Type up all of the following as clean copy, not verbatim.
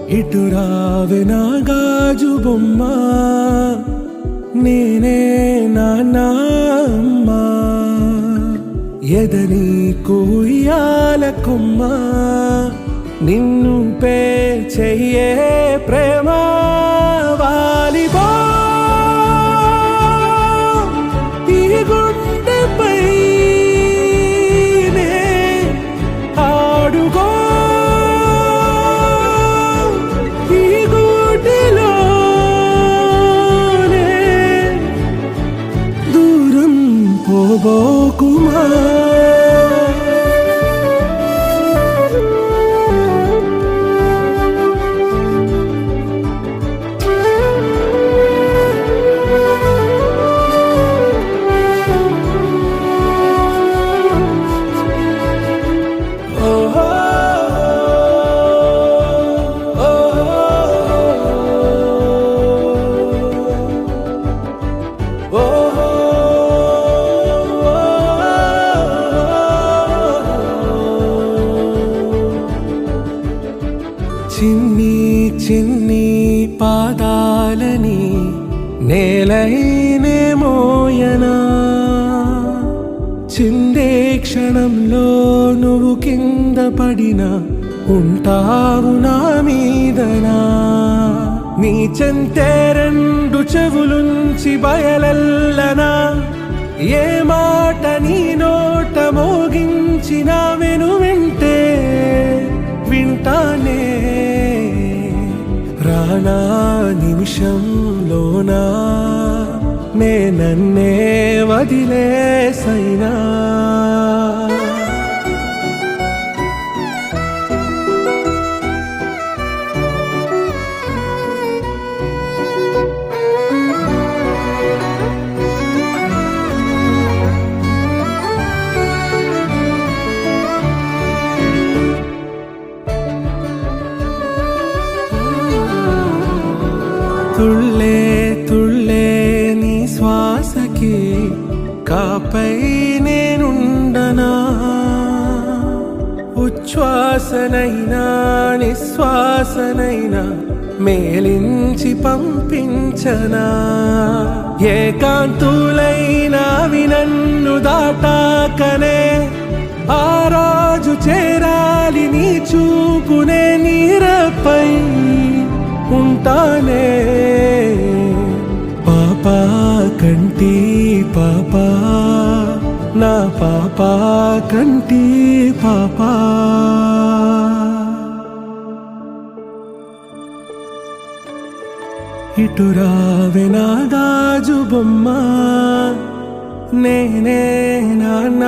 ఇటు రావే నా గాజు బొమ్మ, నేనే నాన్న అమ్మ. ఎదని కుయ్యాల కొమ్మ, నిన్ను పే చెయ్యే ప్రేమ వాలిబా. ఈ గుండెపై నే ఆడుగో, ఈ గూటిలోనే దూరం పోబోకుమా. చిన్ని చిన్ని పాదాలని నేలైనే మోయనా, చిందే క్షణంలో నువ్వు కింద పడినా ఉంటావు నా మీదనా. నీ చెంతే రెండు చెవులుంచి బయలెల్లనా, ఏ మాట నీ నోట మోగించిన వెను వింటే వింటానే. రానా నిమిషంలోనా నే నన్నే వదిలేసైనా. తుళ్ళే తుళ్ళే నీ శ్వాసకి కాపై నేనుండనా, ఉచ్ఛ్వాసనైనా నిశ్వాసనైనా మేలించి పంపించనా. ఏకాంతులైనా నన్ను దాటాకనే ఆ రోజు చేరాలి నీ చూపునే నీరపై ఉంటానే. పాపా కంటి పాపా, నా పాపా కంటి పాపా. ఇటు రావే నా గాజు బొమ్మ, నేనే నాన్న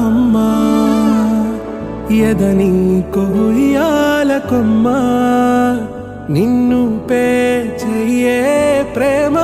అమ్మ. ఎదని కొయ్యాల కొమ్మ, నిన్ను పే చెయ్యే ప్రేమ